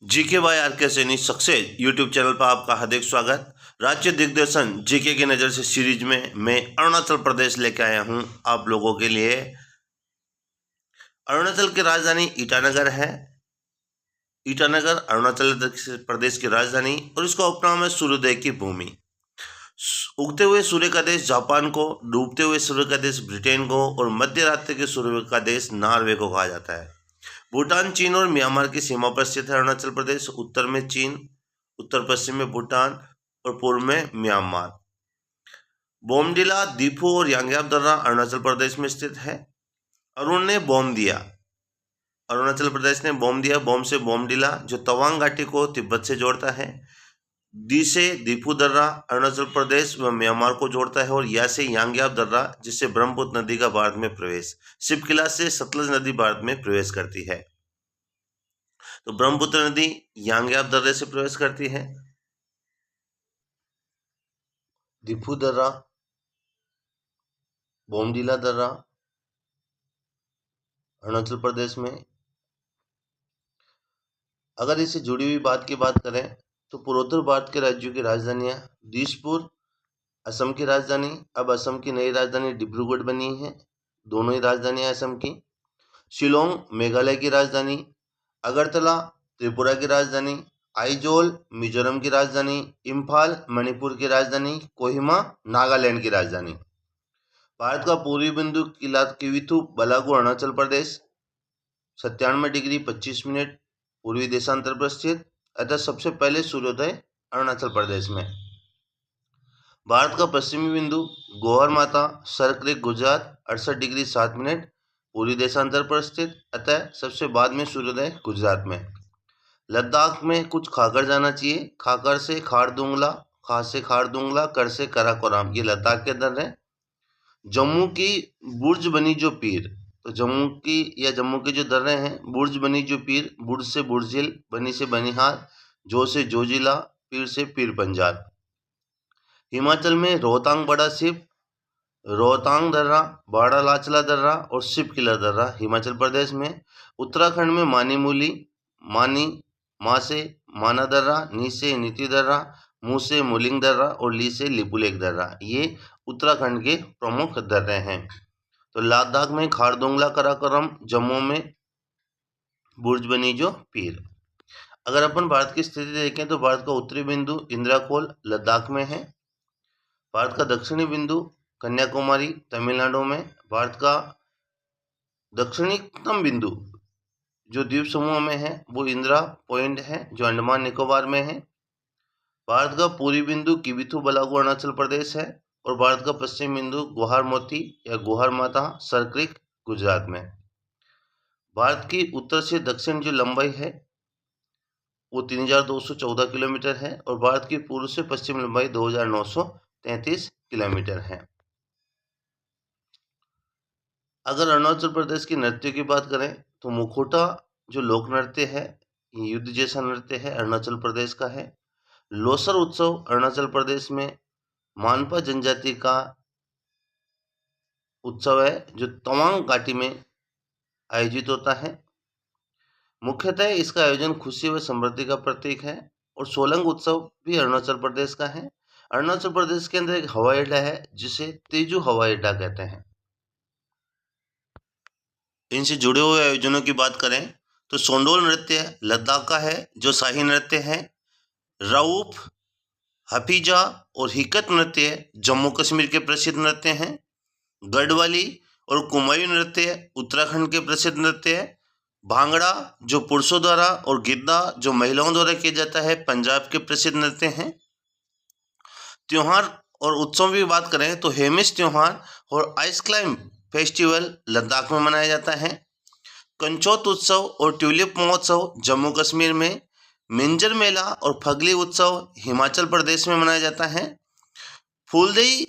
GK by are के Saini success YouTube channel पर आपका हार्दिक स्वागत। राज्य दिग्दर्शन जीके की नज़र से सीरीज में मैं अरुणाचल प्रदेश लेकर आया हूं आप लोगों के लिए। अरुणाचल की राजधानी ईटानगर है। ईटानगर अरुणाचल प्रदेश की राजधानी और इसका उपनाम है सूर्योदय की भूमि। उगते हुए सूर्य का देश जापान को, डूबते हुए सूर्य का देश ब्रिटेन को और मध्य रात्रि के सूर्य का देश नॉर्वे को कहा जाता है। भूटान, चीन और म्यांमार की सीमा पर स्थित है अरुणाचल प्रदेश। उत्तर में चीन, उत्तर पश्चिम में भूटान और पूर्व में म्यांमार। बोमडिला, दीफू और यांग्याप दर्रा अरुणाचल प्रदेश में स्थित है। अरुण ने बॉम्ब दिया, अरुणाचल प्रदेश ने बॉम्ब दिया। बॉम्ब से बोमडिला जो तवांग घाटी को तिब्बत से जोड़ता है। दी से दीफू दर्रा अरुणाचल प्रदेश व म्यांमार को जोड़ता है। और या से यांग्याप दर्रा जिससे ब्रह्मपुत्र नदी का भारत में प्रवेश। शिवकिला से सतलज नदी भारत में प्रवेश करती है। तो ब्रह्मपुत्र नदी यांग्याप दर्रे से प्रवेश करती है। दीफू दर्रा, बोमडिला दर्रा अरुणाचल प्रदेश में। अगर इससे जुड़ी हुई बात की बात करें तो पूर्वोत्तर भारत के राज्यों की राजधानियां दिसपुर असम की राजधानी, अब असम की नई राजधानी डिब्रूगढ़ बनी है, दोनों ही राजधानियां असम की। शिलोंग मेघालय की राजधानी, अगरतला त्रिपुरा की राजधानी, आइजोल मिजोरम की राजधानी, इम्फाल मणिपुर की राजधानी, कोहिमा नागालैंड की राजधानी। भारत का पूर्वी बिंदु किविथु बलागू अरुणाचल प्रदेश 97 डिग्री 25 मिनट पूर्वी देशांतर पर स्थित, अतः सबसे पहले सूर्योदय अरुणाचल प्रदेश में। भारत का पश्चिमी बिंदु गोहर माता सरक्रिक गुजरात 68 डिग्री 7 मिनट पूर्वी देशांतर पर स्थित, अतः सबसे बाद में सूर्योदय गुजरात में। लद्दाख में कुछ खाकर जाना चाहिए। खाकर से खारदुंगला, खा से खारदुंगला, कर से कराकोराम, ये लद्दाख के अंदर है। जम्मू की बुर्ज बनी जो पीर, तो जम्मू के जो दर्रे हैं, बुर्ज बनी जो पीर, बुर्ज से बुर्जिल, बनी से बनिहाल, जो से जोजिला, पीर से पीर पंजाल। हिमाचल में रोहतांग बड़ा शिव, रोहतांग दर्रा, बाड़ा लाचला दर्रा और शिव किला दर्रा हिमाचल प्रदेश में। उत्तराखंड में मानीमुली, मानी, माँ से माना दर्रा, नी से नीति दर्रा, मुँह से मुलिंग दर्रा और ली से लिपुलेख दर्रा, ये उत्तराखंड के प्रमुख दर्रे हैं। तो लद्दाख में खारदुंगला कराकोरम, जम्मू में बुर्ज बनी जो पीर। अगर अपन भारत की स्थिति देखें तो भारत का उत्तरी बिंदु इंद्राकोल लद्दाख में है। भारत का दक्षिणी बिंदु कन्याकुमारी तमिलनाडु में। भारत का दक्षिणतम बिंदु जो द्वीप समूह में है वो इंदिरा पॉइंट है जो अंडमान निकोबार में है। भारत का पूर्वी बिंदु किविथु बलागू अरुणाचल प्रदेश है। और भारत का पश्चिम बिंदु गुहार मोती या गुहार माता सरक्रिक गुजरात में। भारत की उत्तर से दक्षिण जो लंबाई है वो 3214 किलोमीटर है और भारत की पूर्व से पश्चिम लंबाई 2933 किलोमीटर है। अगर अरुणाचल प्रदेश की नृत्य की बात करें तो मुखोटा जो लोक नृत्य है, युद्ध जैसा नृत्य है, अरुणाचल प्रदेश का है। लोसर उत्सव अरुणाचल प्रदेश में मानपा जनजाति का उत्सव है जो तवांग घाटी में आयोजित होता है। मुख्यतः इसका आयोजन खुशी व समृद्धि का प्रतीक है। और सोलंग उत्सव भी अरुणाचल प्रदेश का है। अरुणाचल प्रदेश के अंदर एक हवाई अड्डा है जिसे तेजू हवाई अड्डा कहते हैं। इनसे जुड़े हुए आयोजनों की बात करें तो सोंडोल नृत्य लद्दाख का है जो शाही नृत्य है। राउफ, हफीजा और हिकत नृत्य जम्मू कश्मीर के प्रसिद्ध नृत्य हैं। गढ़वाली और कुमायूं नृत्य उत्तराखंड के प्रसिद्ध नृत्य है। भांगड़ा जो पुरुषों द्वारा और गिद्दा जो महिलाओं द्वारा किया जाता है पंजाब के प्रसिद्ध नृत्य हैं। त्योहार और उत्सव की बात करें तो हेमिस त्योहार और आइस क्लाइंब फेस्टिवल लद्दाख में मनाया जाता है। कंचोत उत्सव और ट्यूलिप महोत्सव जम्मू कश्मीर में। मिंजर मेला और फगली उत्सव हिमाचल प्रदेश में मनाया जाता है। फूलदेई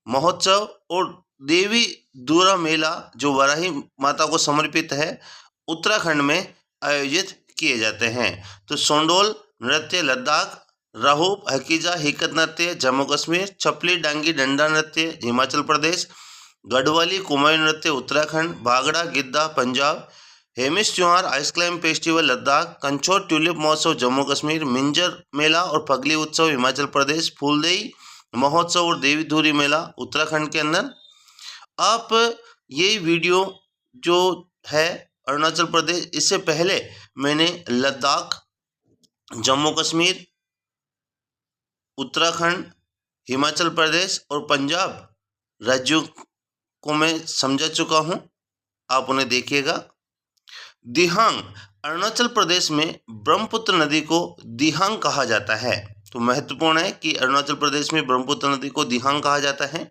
महोत्सव और देवी दूरा मेला जो वराही माता को समर्पित है उत्तराखंड में आयोजित किए जाते हैं। तो सोंडोल नृत्य लद्दाख, राहूप, हकीजा, हिकत नृत्य जम्मू कश्मीर, छपली डांगी डंडा नृत्य हिमाचल प्रदेश, गढ़वाली कुमायूं नृत्य उत्तराखंड, भागड़ा गिद्दा पंजाब, हेमिस त्योहार, आइस क्लाइम फेस्टिवल लद्दाख, कंचोर ट्यूलिप महोत्सव जम्मू कश्मीर, मिंजर मेला और फगली उत्सव हिमाचल प्रदेश, फूलदेई महोत्सव और देवी धुरी मेला उत्तराखंड के अंदर। आप ये वीडियो जो है अरुणाचल प्रदेश, इससे पहले मैंने लद्दाख, जम्मू कश्मीर, उत्तराखंड, हिमाचल प्रदेश और पंजाब राज्यों को मैं समझा चुका हूँ, आप उन्हें देखिएगा। दिहांग, अरुणाचल प्रदेश में ब्रह्मपुत्र नदी को दिहांग कहा जाता है। तो महत्वपूर्ण है कि अरुणाचल प्रदेश में ब्रह्मपुत्र नदी को दिहांग कहा जाता है।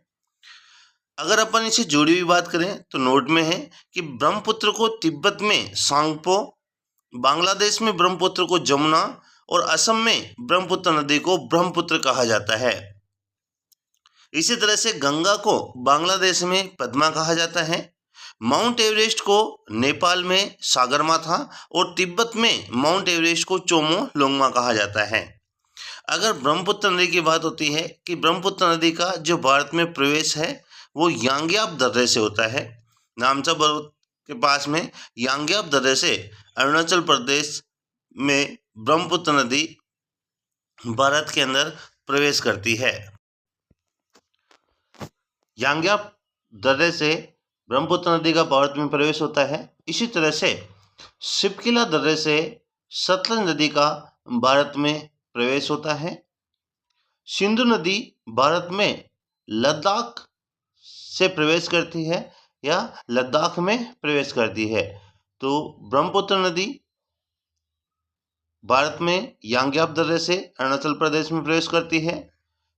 अगर अपन इसे जुड़ी हुई बात करें तो नोट में है कि ब्रह्मपुत्र को तिब्बत में सांगपो, बांग्लादेश में ब्रह्मपुत्र को जमुना और असम में ब्रह्मपुत्र नदी को ब्रह्मपुत्र कहा जाता है। इसी तरह से गंगा को बांग्लादेश में पद्मा कहा जाता है। माउंट एवरेस्ट को नेपाल में सागरमाथा और तिब्बत में माउंट एवरेस्ट को चोमो लोंगमा कहा जाता है। अगर ब्रह्मपुत्र नदी की बात होती है कि ब्रह्मपुत्र नदी का जो भारत में प्रवेश है वो यांग्याप दर्रे से होता है। नामचा पर्वत के पास में यांग्याप दर्रे से अरुणाचल प्रदेश में ब्रह्मपुत्र नदी भारत के अंदर प्रवेश करती है। यांग्याप दर्रे से ब्रह्मपुत्र नदी का भारत में प्रवेश होता है। इसी तरह से शिपकिला दर्रे से सतलज नदी का भारत में प्रवेश होता है। सिंधु नदी भारत में लद्दाख से प्रवेश करती है या लद्दाख में प्रवेश करती है। तो ब्रह्मपुत्र नदी भारत में यांग्याप दर्रे से अरुणाचल प्रदेश में प्रवेश करती है।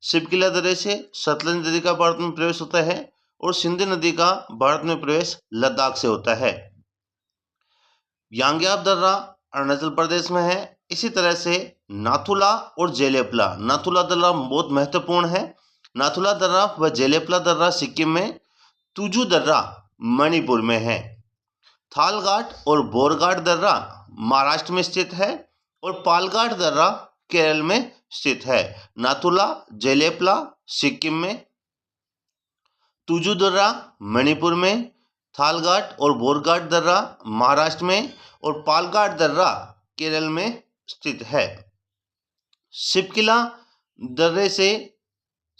शिपकिला दर्रे से सतलज नदी का भारत में प्रवेश होता है और सिंधु नदी का भारत में प्रवेश लद्दाख से होता है। यांग्याप दर्रा अरुणाचल प्रदेश में है। इसी तरह से नाथुला और जेलेपला, नाथुला दर्रा बहुत महत्वपूर्ण है। नाथुला दर्रा व जेलेपला दर्रा सिक्किम में, तुजू दर्रा मणिपुर में है। थालघाट और बोरघाट दर्रा महाराष्ट्र में स्थित है और पालघाट दर्रा केरल में स्थित है। नाथुला, जेलेपला सिक्किम में, तुजू दर्रा मणिपुर में, थालघाट और बोरघाट दर्रा महाराष्ट्र में और पालघाट दर्रा केरल में स्थित है। शिपकिला दर्रे से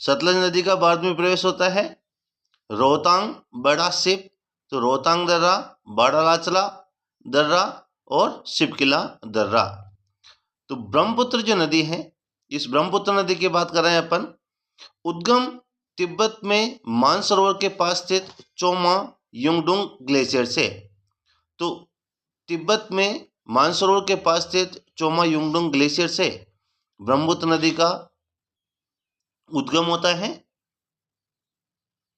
सतलज नदी का भारत में प्रवेश होता है। रोहतांग, बड़ा शिप, तो रोहतांग दर्रा, बड़ा लाचला दर्रा और शिपकिला दर्रा। तो ब्रह्मपुत्र जो नदी है, इस ब्रह्मपुत्र नदी की बात कर रहे हैं अपन। उद्गम तिब्बत में मानसरोवर के पास स्थित चोमा युंगडुंग ग्लेशियर से। तो तिब्बत में मानसरोवर के पास स्थित चोमा युंगडुंग ग्लेशियर से ब्रह्मपुत्र नदी का उद्गम होता है।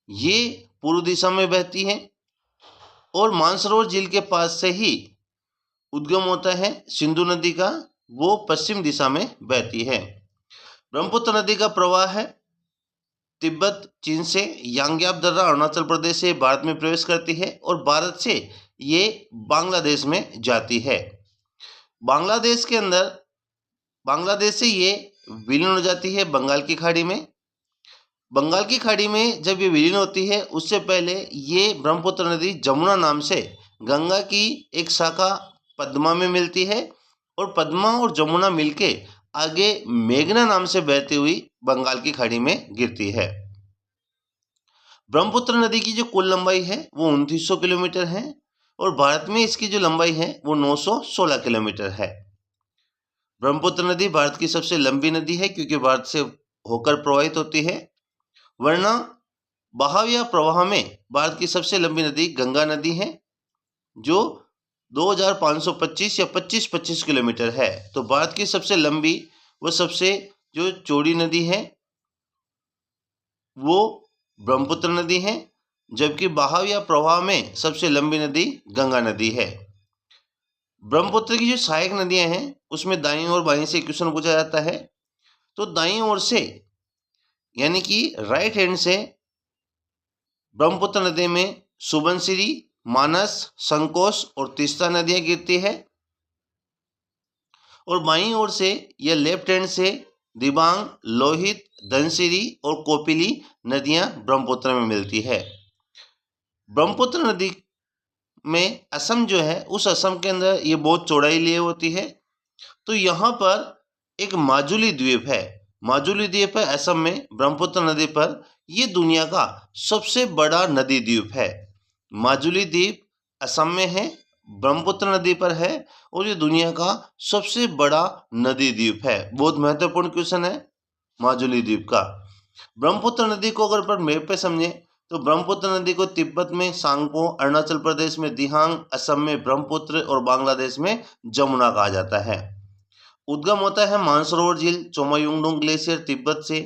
ये पूर्व दिशा में बहती है और मानसरोवर झील के पास से ही उद्गम होता है सिंधु नदी का, वो पश्चिम दिशा में बहती है। ब्रह्मपुत्र नदी का प्रवाह है तिब्बत, चीन से यांग्याप दर्रा अरुणाचल प्रदेश से भारत में प्रवेश करती है और भारत से ये बांग्लादेश में जाती है। बांग्लादेश के अंदर, बांग्लादेश से ये विलीन हो जाती है बंगाल की खाड़ी में। बंगाल की खाड़ी में जब ये विलीन होती है उससे पहले ये ब्रह्मपुत्र नदी जमुना नाम से गंगा की एक शाखा पद्मा में मिलती है और पद्मा और जमुना मिलके आगे मेघना नाम से बहती हुई बंगाल की खाड़ी में गिरती है। ब्रह्मपुत्र नदी की जो कुल लंबाई है वो 2900 किलोमीटर है और भारत में इसकी जो लंबाई है वो 916 किलोमीटर है। ब्रह्मपुत्र नदी भारत की सबसे लंबी नदी है क्योंकि भारत से होकर प्रवाहित होती है, वरना बहाव या प्रवाह में भारत की सबसे लंबी नदी गंगा नदी है जो 2525 या 2525 किलोमीटर है। तो भारत की सबसे लंबी व सबसे जो चौड़ी नदी है वो ब्रह्मपुत्र नदी है, जबकि बहाव या प्रवाह में सबसे लंबी नदी गंगा नदी है। ब्रह्मपुत्र की जो सहायक नदियां हैं उसमें दाईं और बाईं से क्वेश्चन पूछा जाता है। तो दाईं ओर से यानी कि राइट हैंड से ब्रह्मपुत्र नदी में सुबनसिरी, मानस, संकोश और तीस्ता नदियां गिरती है और बाईं ओर से या लेफ्ट हैंड से दिबांग, लोहित, धनसिरी और कोपिली नदियां ब्रह्मपुत्र में मिलती है। ब्रह्मपुत्र नदी में असम जो है, उस असम के अंदर ये बहुत चौड़ाई लिए होती है। तो यहाँ पर एक माजुली द्वीप है। माजुली द्वीप है असम में, ब्रह्मपुत्र नदी पर। ये दुनिया का सबसे बड़ा नदी द्वीप है। माजुली द्वीप असम में है, ब्रह्मपुत्र नदी पर है, और ये दुनिया का सबसे बड़ा नदी द्वीप है। बहुत महत्वपूर्ण क्वेश्चन है माजुली द्वीप का। ब्रह्मपुत्र नदी को अगर पर मैप पे समझे तो ब्रह्मपुत्र नदी को तिब्बत में सांगपो, अरुणाचल प्रदेश में दिहांग, असम में ब्रह्मपुत्र और बांग्लादेश में जमुना कहा जाता है। उद्गम होता है मानसरोवर झील, चोमायुंगडोंग ग्लेशियर तिब्बत से।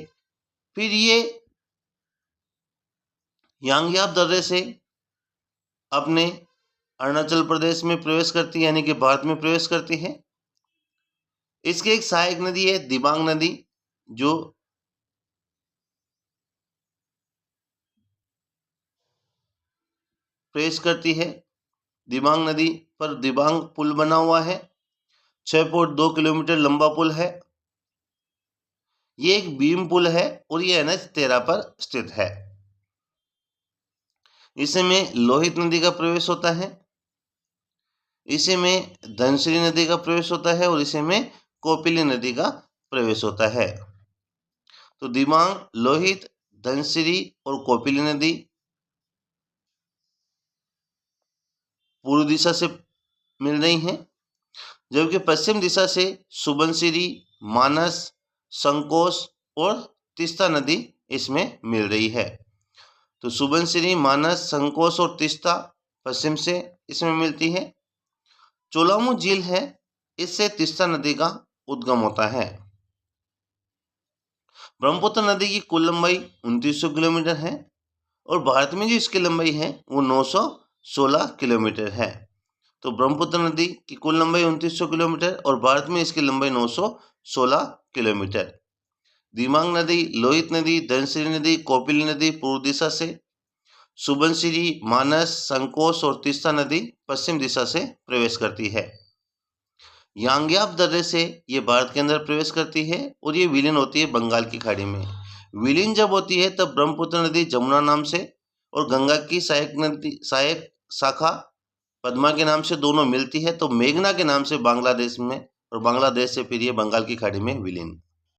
फिर ये यांग्याप दर्रे से अपने अरुणाचल प्रदेश में प्रवेश करती है, यानी कि भारत में प्रवेश करती है। इसकी एक सहायक नदी है दिबांग नदी, जो प्रवेश करती है। दिबांग नदी पर दिबांग पुल बना हुआ है, 6.2 किलोमीटर लंबा पुल है। ये एक बीम पुल है और ये NH13 पर स्थित है। इसे में लोहित नदी का प्रवेश होता है, इसे में धनसिरी नदी का प्रवेश होता है, और इसे में कोपिली नदी का प्रवेश होता है। तो दिबांग, लोहित, धनसिरी और कोपिली नदी पूर्व दिशा से मिल रही हैं, जबकि पश्चिम दिशा से सुबनसिरी, मानस, संकोश और तीस्ता नदी इसमें मिल रही है। तो सुबनसिरी, मानस, संकोश और तीस्ता पश्चिम से इसमें मिलती है। चोलामू झील है, इससे तीस्ता नदी का उद्गम होता है। ब्रह्मपुत्र नदी की कुल लंबाई 2900 किलोमीटर है, और भारत में जो इसकी लंबाई है वो 916 किलोमीटर है। तो ब्रह्मपुत्र नदी की कुल लंबाई 2900 किलोमीटर और भारत में इसकी लंबाई 916 किलोमीटर। दिबांग नदी, लोहित नदी, धनसिरी नदी, कोपिली नदी पूर्व दिशा से, सुबनसिरी, मानस, संकोश और तीस्ता नदी पश्चिम दिशा से प्रवेश करती है। यांग्याप दर्रे से ये भारत के अंदर प्रवेश करती है और ये विलीन होती है बंगाल की खाड़ी में। विलीन जब होती है तब ब्रह्मपुत्र नदी जमुना नाम से और गंगा की सहायक शाखा पद्मा के नाम से दोनों मिलती है, तो मेघना के नाम से बांग्लादेश में, और बांग्लादेश से फिर ये बंगाल की खाड़ी में विलीन।